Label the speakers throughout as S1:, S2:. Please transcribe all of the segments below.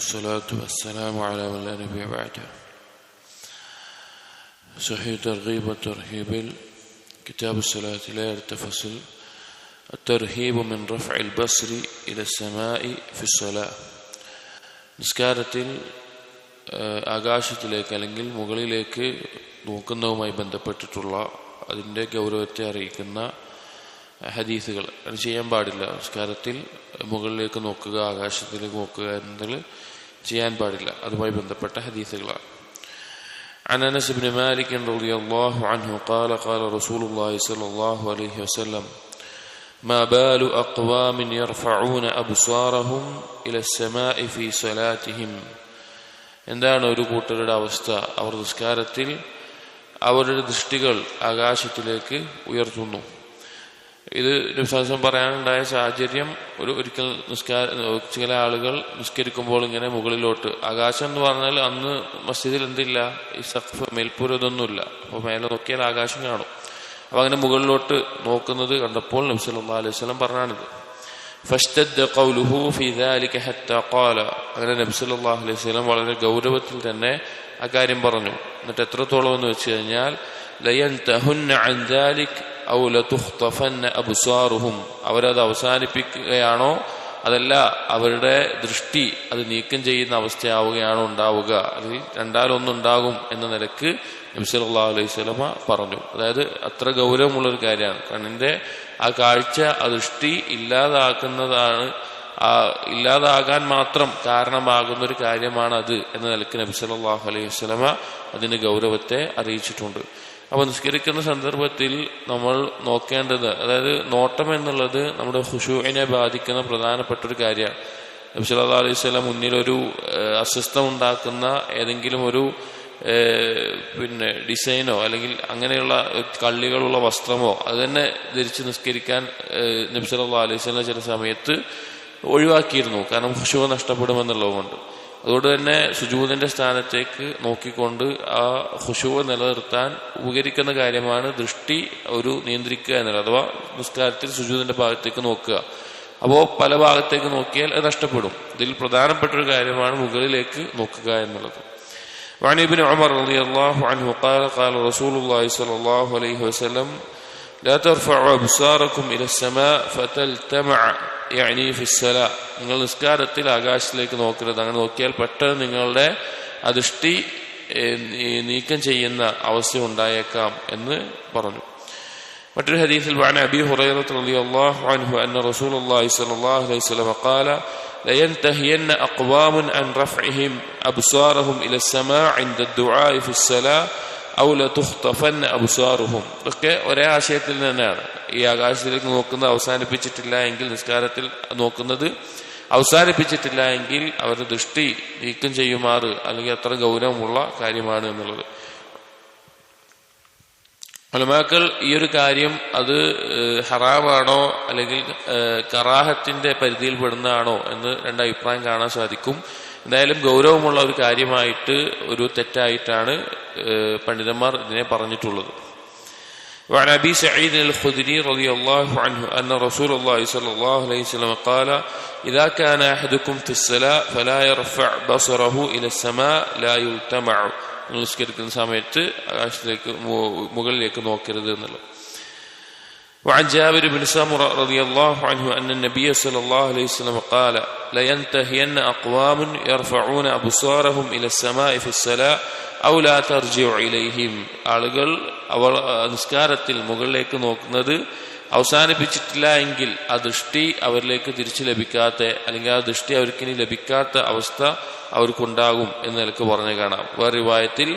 S1: والصلاة والسلام على من لا نبي بعده. صحيح ترغيب والترهيب كتاب الصلاة لا يرتفصل الترهيب من رفع البصر إلى السماء في الصلاة. നിസ്കാരത്തിൽ ആകാശത്തിലേക്ക് അല്ലെങ്കിൽ മുകളിലേക്ക് നോക്കുന്നതുമായി ബന്ധപ്പെട്ടിട്ടുള്ള അതിൻ്റെ ഗൗരവത്തെ അറിയിക്കുന്ന ഹദീസുകൾ അത് ചെയ്യാൻ പാടില്ല. നിസ്കാരത്തിൽ മുകളിലേക്ക് നോക്കുക, ആകാശത്തിലേക്ക് നോക്കുക എന്നത് ചെയ്യാൻ പാടില്ല. അതുമായി ബന്ധപ്പെട്ട ഹദീസുകളാണ്. عن أنس بن مالك رضي الله عنه قال قال رسول الله صلى الله عليه وسلم ما بال أقوام يرفعون أبصارهم إلى السماء في صلاتهم. എന്താണ് ഒരു കൂട്ടരുടെ അവസ്ഥ? അവർ നിസ്കാരത്തിൽ അവരുടെ ദൃഷ്ടികൾ ആകാശത്തിലേക്ക് ഉയർത്തുന്നു. ഇത് വിശ്വാസം പറയാനുണ്ടായ സാഹചര്യം, ഒരിക്കൽ ചില ആളുകൾ നിസ്കരിക്കുമ്പോൾ ഇങ്ങനെ മുകളിലോട്ട്, ആകാശം എന്ന് പറഞ്ഞാൽ അന്ന് മസ്ജിദിൽ എന്തില്ല, ഈ സഖഫ് മേൽപ്പൂര ഇതൊന്നുമില്ല, അപ്പൊ മേലെ നോക്കിയാൽ ആകാശം കാണും. അപ്പൊ അങ്ങനെ മുകളിലോട്ട് നോക്കുന്നത് കണ്ടപ്പോൾ നബി സല്ലല്ലാഹു അലൈഹി വസല്ലം പറഞ്ഞാണിത്. ഫശ്തദ്ദ ഖൗലുഹു ഫീ ദാലിക ഹത്താ ഖാല. അങ്ങനെ നബി സല്ലല്ലാഹു അലൈഹി വസല്ലം വളരെ ഗൗരവത്തിൽ തന്നെ അക്കാര്യം പറഞ്ഞു. എന്നിട്ട് എത്രത്തോളം എന്ന് വെച്ച് കഴിഞ്ഞാൽ ലയൻതഹുന്ന അൻ ദാലിക ഔ ലതുഖ്തഫന്ന അബ്സാറുഹും. അവരത് അവസാനിപ്പിക്കുകയാണോ അതല്ല അവരുടെ ദൃഷ്ടി അത് നീക്കം ചെയ്യുന്ന അവസ്ഥയാവുകയാണോ ഉണ്ടാവുക, അതിൽ രണ്ടാലൊന്നുണ്ടാകും എന്ന നിലക്ക് നബി സല്ലല്ലാഹു അലൈഹി വസല്ലം പറഞ്ഞു. അതായത് അത്ര ഗൗരവമുള്ളൊരു കാര്യമാണ്. കണ്ണിന്റെ ആ കാഴ്ച, ആ ദൃഷ്ടി ഇല്ലാതാക്കുന്നതാണ്, ഇല്ലാതാകാൻ മാത്രം കാരണമാകുന്ന ഒരു കാര്യമാണ് അത് എന്ന നിലക്ക് നബി സല്ലല്ലാഹു അലൈഹി വസല്ലം അതിന്റെ ഗൗരവത്തെ അറിയിച്ചിട്ടുണ്ട്. അപ്പൊ നിസ്കരിക്കുന്ന സന്ദർഭത്തിൽ നമ്മൾ നോക്കേണ്ടത്, അതായത് നോട്ടം എന്നുള്ളത് നമ്മുടെ ഖുശൂഇനെ ബാധിക്കുന്ന പ്രധാനപ്പെട്ട ഒരു കാര്യമാണ്. നബി സല്ലല്ലാഹു അലൈഹി വസല്ലം മുന്നിലൊരു അസ്വസ്ഥം ഉണ്ടാക്കുന്ന ഏതെങ്കിലും ഒരു ഡിസൈനോ അല്ലെങ്കിൽ അങ്ങനെയുള്ള കള്ളികളുള്ള വസ്ത്രമോ അത് തന്നെ ധരിച്ച് നിസ്കരിക്കാൻ നബി സല്ലല്ലാഹു അലൈഹി വസല്ലം ചില സമയത്ത് ഒഴിവാക്കിയിരുന്നു. കാരണം ഖുശൂ നഷ്ടപ്പെടുമെന്നുള്ളതുകൊണ്ട്. അതുകൊണ്ട് തന്നെ സുജൂദിന്റെ സ്ഥാനത്തേക്ക് നോക്കിക്കൊണ്ട് ആ ഖുശൂ നിലനിർത്താൻ ഉപകരിക്കുന്ന കാര്യമാണ് ദൃഷ്ടി ഒരു നിയന്ത്രിക്കുക എന്നുള്ളത്. അഥവാ നിസ്കാരത്തിൽ സുജൂദിന്റെ ഭാഗത്തേക്ക് നോക്കുക. അപ്പോ പല ഭാഗത്തേക്ക് നോക്കിയാൽ അത് നഷ്ടപ്പെടും. ഇതിൽ പ്രധാനപ്പെട്ട ഒരു കാര്യമാണ് മുകളിലേക്ക് നോക്കുക എന്നുള്ളത്. وعن ابن عمر رضي الله عنه قال قال رسول الله صلى الله عليه وسلم لا ترفعوا أبصاركم إلى السماء فتلتمع يعني في الصلاة. നിങ്ങൾ നിസ്കാരത്തിൽ ആകാശത്തിലേക്ക് നോക്കരുത്. അങ്ങനെ നോക്കിയാൽ പെട്ടെന്ന് നിങ്ങളുടെ ദൃഷ്ടി നീക്കം ചെയ്യുന്ന അവസ്ഥ ഉണ്ടായേക്കാം എന്ന് പറഞ്ഞു. മറ്റൊരു ഹദീസിൽ وعن أبي هريرة رضي الله عنه أن رسول الله صلى الله عليه وسلم قال لينتهين أقوام عن رفعهم أبصارهم إلى السماء عند الدعاء في الصلاة أو لتخطفن أبصارهم. ഇതൊക്കെ ഒരേ ആശയത്തിൽ തന്നെയാണ്. ഈ ആകാശത്തിലേക്ക് നോക്കുന്നത് അവസാനിപ്പിച്ചിട്ടില്ല എങ്കിൽ, നിസ്കാരത്തിൽ നോക്കുന്നത് അവസാനിപ്പിച്ചിട്ടില്ല എങ്കിൽ അവരുടെ ദൃഷ്ടി നീക്കം ചെയ്യുമാറ് അല്ലെങ്കിൽ അത്ര ഗൗരവമുള്ള കാര്യമാണ് എന്നുള്ളത്. ഉലമാക്കൾ ഈ ഒരു കാര്യം അത് ഹറാമാണോ അല്ലെങ്കിൽ കറാഹത്തിന്റെ പരിധിയിൽ പെടുന്നതാണോ എന്ന് രണ്ട് അഭിപ്രായം കാണാൻ സാധിക്കും. എന്തായാലും ഗൗരവമുള്ള ഒരു കാര്യമായിട്ട്, ഒരു തെറ്റായിട്ടാണ് പണ്ഡിതന്മാർ ഇതിനെ പറഞ്ഞിട്ടുള്ളത്. وعن أبي سعيد الخدري رضي الله عنه أن رسول الله صلى الله عليه وسلم قال إذا كان أحدكم في الصلاة فلا يرفع بصره إلى السماء لا يلتمع. നിസ്കരിക്കുന്ന സമയത്ത് ആകാശത്തിലേക്ക് മുകളിലേക്ക് നോക്കരുത് എന്നുള്ളത്. وعن جابر بن سمرة رضي الله عنه أن النبي صلى الله عليه وسلم قال لينتهين أقوام يرفعون أبصارهم إلى السماء في الصلاة أو لا ترجع إليهم. ആളുകൾ അവർ നിസ്കാരത്തിൽ മുകളിലേക്ക് നോക്കുന്നത് അവസാനിപ്പിച്ചിട്ടില്ല എങ്കിൽ ആ ദൃഷ്ടി അവരിലേക്ക് തിരിച്ചു ലഭിക്കാത്ത അല്ലെങ്കിൽ ആ ദൃഷ്ടി അവർക്കിനി ലഭിക്കാത്ത അവസ്ഥ അവർക്കുണ്ടാകും എന്ന് നിലക്ക് പറഞ്ഞു കാണാം. വേറെ റിവായത്തിൽ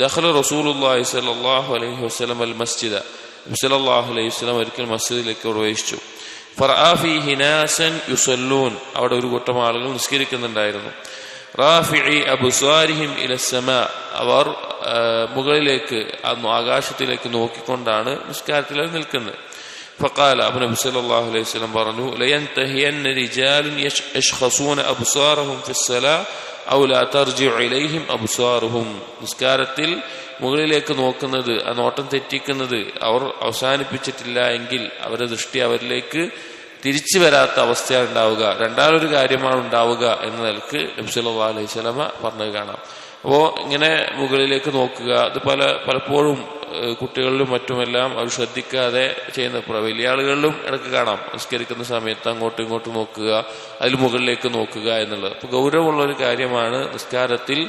S1: ദഖല റസൂലുള്ളാഹി സ്വല്ലല്ലാഹു അലൈഹി വസല്ലം അൽ മസ്ജിദ. നബി സല്ലല്ലാഹു അലൈഹി വസല്ലം ഒരിക്കൽ മസ്ജിദിലേക്ക് പ്രവേശിച്ചു. ഫറഅ ഫീഹി നാസൻ യുസല്ലൂൻ. അവിടെ ഒരു കൂട്ടം ആളുകൾ നിസ്കരിക്കുന്നുണ്ടായിരുന്നു. റാഫിഇ അബ്സാരിഹിം ഇല സമാ. അവർ മുകളിലേക്ക് ആകാശത്തിലേക്ക് നോക്കിക്കൊണ്ടാണ് നിസ്കാരത്തിൽ നിൽക്കുന്നത്. فقال ابن نبي صلى الله عليه وسلم പറഞ്ഞു لينتهين رجال يشخصون أبصارهم في الصلاة أو لا ترجع إليهم أبصارهم. നിസ്കാരത്തിൽ മുകളിലേക്ക് നോക്കുന്നത്, ആ നോട്ടം തെറ്റിക്കുന്നത് അവർ അവസാനിപ്പിച്ചിട്ടില്ല എങ്കിൽ അവരുടെ ദൃഷ്ടി അവരിലേക്ക് തിരിച്ചു വരാത്ത അവസ്ഥയാണ് ഉണ്ടാവുക. രണ്ടാമതൊരു കാര്യമാണ് ഉണ്ടാവുക എന്ന നിലക്ക് നബി സല്ലല്ലാഹു അലൈഹി വസല്ലമ പറഞ്ഞത് കാണാം. അപ്പോ ഇങ്ങനെ മുകളിലേക്ക് നോക്കുക, അത് പലപ്പോഴും കുട്ടികളിലും മറ്റുമെല്ലാം അവർ ശ്രദ്ധിക്കാതെ ചെയ്യുന്ന, വലിയ ആളുകളിലും ഇടയ്ക്ക് കാണാം, നിസ്കരിക്കുന്ന സമയത്ത് അങ്ങോട്ടും ഇങ്ങോട്ടും നോക്കുക, അതിൽ മുകളിലേക്ക് നോക്കുക എന്നുള്ളത്. അപ്പൊ ഗൗരവമുള്ള ഒരു കാര്യമാണ് നിസ്കാരത്തിൽ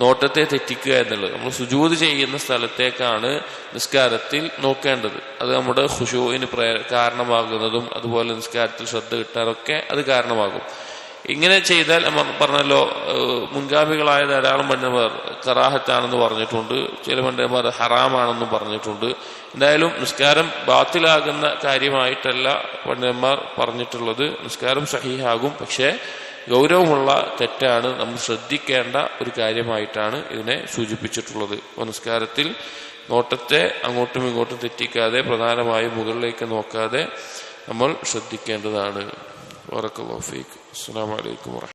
S1: നോട്ടത്തെ തെറ്റിക്കുക എന്നുള്ളത്. നമ്മൾ സുജൂദ് ചെയ്യുന്ന സ്ഥലത്തേക്കാണ് നിസ്കാരത്തിൽ നോക്കേണ്ടത്. അത് നമ്മുടെ ഖുശൂഇന് കാരണമാകുന്നതും അതുപോലെ നിസ്കാരത്തിൽ ശ്രദ്ധ കിട്ടാനൊക്കെ അത് കാരണമാകും. ഇങ്ങനെ ചെയ്താൽ പറഞ്ഞല്ലോ, മുൻഗാമികളായ ധാരാളം പണ്ഡിതന്മാർ കറാഹത്താണെന്ന് പറഞ്ഞിട്ടുണ്ട്, ചില പണ്ഡിതന്മാർ ഹറാമാണെന്നും പറഞ്ഞിട്ടുണ്ട്. എന്തായാലും നിസ്കാരം ബാത്തിലാകുന്ന കാര്യമായിട്ടല്ല പണ്ഡിതന്മാർ പറഞ്ഞിട്ടുള്ളത്. നിസ്കാരം സഹീഹാകും, പക്ഷേ ഗൗരവമുള്ള തെറ്റാണ്, നമ്മൾ ശ്രദ്ധിക്കേണ്ട ഒരു കാര്യമായിട്ടാണ് ഇതിനെ സൂചിപ്പിച്ചിട്ടുള്ളത്. നിസ്കാരത്തിൽ നോട്ടത്തെ അങ്ങോട്ടും ഇങ്ങോട്ടും തെറ്റിക്കാതെ, പ്രധാനമായും മുകളിലേക്ക് നോക്കാതെ നമ്മൾ ശ്രദ്ധിക്കേണ്ടതാണ്. ബറക്കല്ലാഹു ഫീക്. അസ്സലാമു അലൈക്കും വറഹ്മത്തുള്ളാഹി.